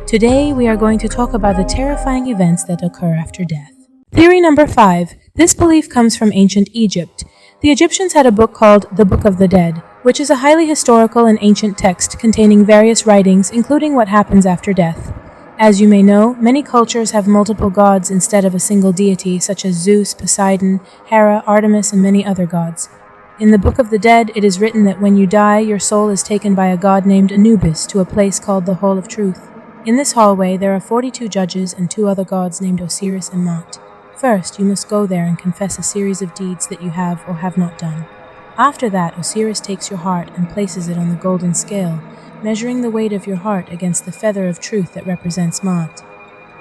Today, we are going to talk about the terrifying events that occur after death. Theory number 5. This belief comes from ancient Egypt. The Egyptians had a book called the Book of the Dead, which is a highly historical and ancient text containing various writings, including what happens after death. As you may know, many cultures have multiple gods instead of a single deity, such as Zeus, Poseidon, Hera, Artemis, and many other gods. In the Book of the Dead, it is written that when you die, your soul is taken by a god named Anubis to a place called the Hall of Truth. In this hallway, there are 42 judges and 2 other gods named Osiris and Mot. First, you must go there and confess a series of deeds that you have or have not done. After that, Osiris takes your heart and places it on the golden scale, measuring the weight of your heart against the feather of truth that represents Mot.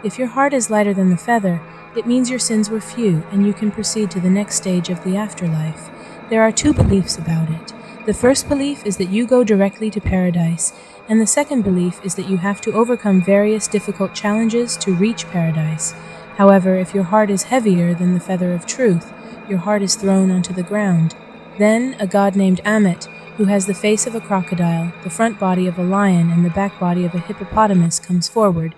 If your heart is lighter than the feather, it means your sins were few and you can proceed to the next stage of the afterlife. There are 2 beliefs about it. The first belief is that you go directly to paradise, and the second belief is that you have to overcome various difficult challenges to reach paradise. However, if your heart is heavier than the feather of truth, your heart is thrown onto the ground. Then, a god named Ammit, who has the face of a crocodile, the front body of a lion, and the back body of a hippopotamus, comes forward.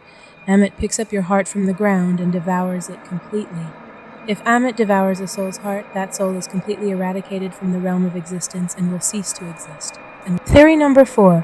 Ammit picks up your heart from the ground and devours it completely. If Ammit devours a soul's heart, that soul is completely eradicated from the realm of existence and will cease to exist. Theory number 4.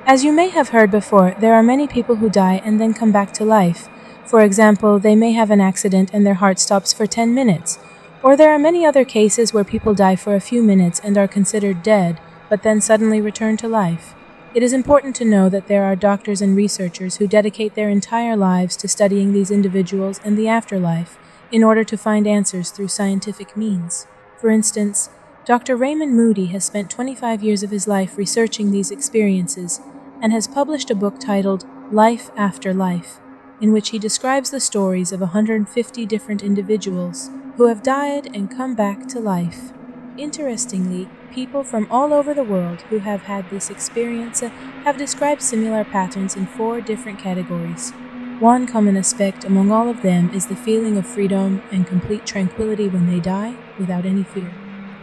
As you may have heard before, there are many people who die and then come back to life. For example, they may have an accident and their heart stops for 10 minutes. Or there are many other cases where people die for a few minutes and are considered dead, but then suddenly return to life. It is important to know that there are doctors and researchers who dedicate their entire lives to studying these individuals and the afterlife in order to find answers through scientific means. For instance, Dr. Raymond Moody has spent 25 years of his life researching these experiences and has published a book titled Life After Life, in which he describes the stories of 150 different individuals who have died and come back to life. Interestingly, people from all over the world who have had this experience have described similar patterns in 4 different categories. One common aspect among all of them is the feeling of freedom and complete tranquility when they die without any fear.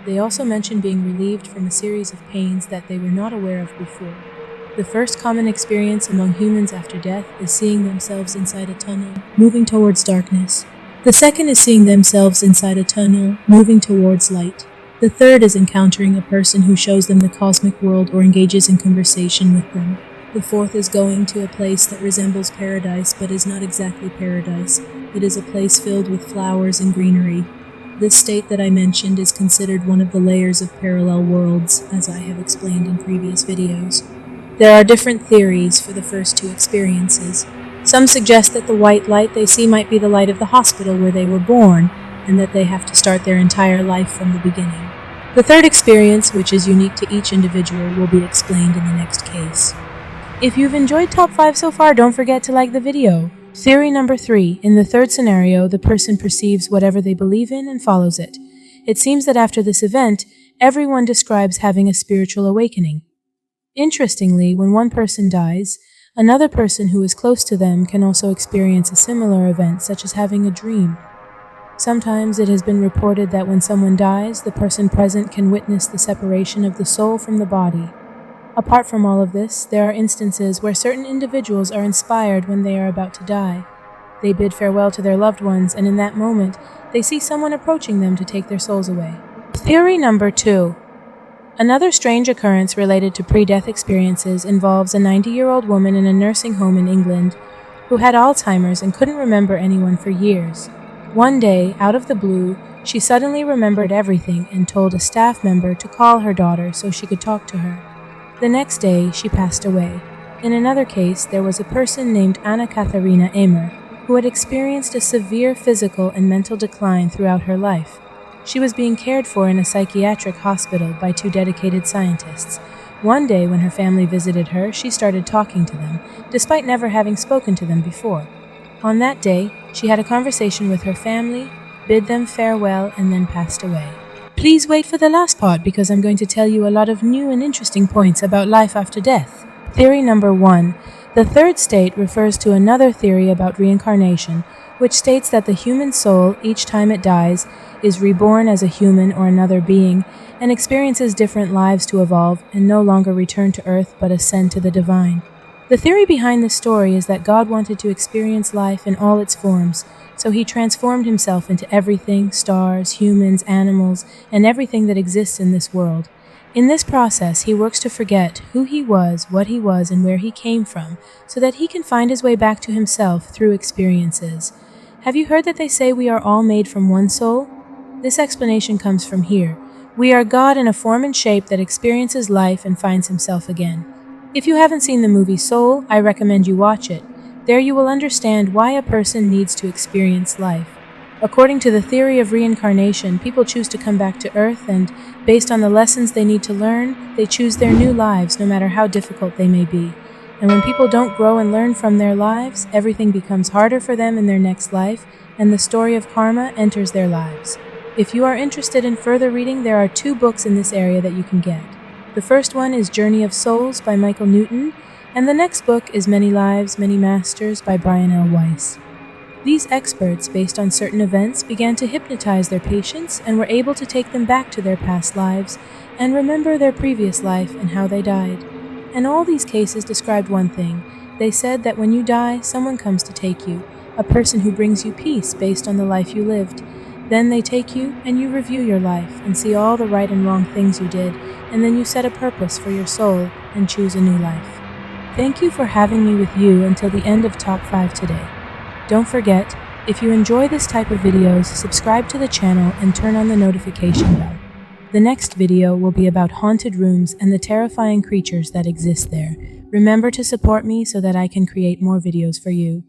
They also mention being relieved from a series of pains that they were not aware of before. The first common experience among humans after death is seeing themselves inside a tunnel, moving towards darkness. The second is seeing themselves inside a tunnel, moving towards light. The third is encountering a person who shows them the cosmic world or engages in conversation with them. The fourth is going to a place that resembles paradise but is not exactly paradise. It is a place filled with flowers and greenery. This state that I mentioned is considered one of the layers of parallel worlds, as I have explained in previous videos. There are different theories for the first 2 experiences. Some suggest that the white light they see might be the light of the hospital where they were born, and that they have to start their entire life from the beginning. The third experience, which is unique to each individual, will be explained in the next case. If you've enjoyed Top 5 so far, don't forget to like the video. Theory number 3. In the third scenario, the person perceives whatever they believe in and follows it. It seems that after this event, everyone describes having a spiritual awakening. Interestingly, when one person dies, another person who is close to them can also experience a similar event, such as having a dream. Sometimes it has been reported that when someone dies, the person present can witness the separation of the soul from the body. Apart from all of this, there are instances where certain individuals are inspired when they are about to die. They bid farewell to their loved ones, and in that moment, they see someone approaching them to take their souls away. Theory number 2. Another strange occurrence related to pre-death experiences involves a 90-year-old woman in a nursing home in England who had Alzheimer's and couldn't remember anyone for years. One day, out of the blue, she suddenly remembered everything and told a staff member to call her daughter so she could talk to her. The next day, she passed away. In another case, there was a person named Anna Katharina Emer who had experienced a severe physical and mental decline throughout her life. She was being cared for in a psychiatric hospital by 2 dedicated scientists. One day, when her family visited her, she started talking to them, despite never having spoken to them before. On that day, she had a conversation with her family, bid them farewell, and then passed away. Please wait for the last part because I'm going to tell you a lot of new and interesting points about life after death. Theory number 1. The third state refers to another theory about reincarnation, which states that the human soul, each time it dies, is reborn as a human or another being and experiences different lives to evolve and no longer return to earth but ascend to the divine. The theory behind this story is that God wanted to experience life in all its forms, so he transformed himself into everything, stars, humans, animals, and everything that exists in this world. In this process, he works to forget who he was, what he was, and where he came from, so that he can find his way back to himself through experiences. Have you heard that they say we are all made from one soul? This explanation comes from here. We are God in a form and shape that experiences life and finds himself again. If you haven't seen the movie Soul, I recommend you watch it. There you will understand why a person needs to experience life. According to the theory of reincarnation, people choose to come back to Earth and, based on the lessons they need to learn, they choose their new lives no matter how difficult they may be. And when people don't grow and learn from their lives, everything becomes harder for them in their next life, and the story of karma enters their lives. If you are interested in further reading, there are 2 books in this area that you can get. The first one is Journey of Souls by Michael Newton, and the next book is Many Lives, Many Masters by Brian L. Weiss. These experts, based on certain events, began to hypnotize their patients and were able to take them back to their past lives and remember their previous life and how they died. And all these cases described one thing. They said that when you die, someone comes to take you, a person who brings you peace based on the life you lived. Then they take you and you review your life and see all the right and wrong things you did, and then you set a purpose for your soul and choose a new life. Thank you for having me with you until the end of Top 5 today. Don't forget, if you enjoy this type of videos, subscribe to the channel and turn on the notification bell. The next video will be about haunted rooms and the terrifying creatures that exist there. Remember to support me so that I can create more videos for you.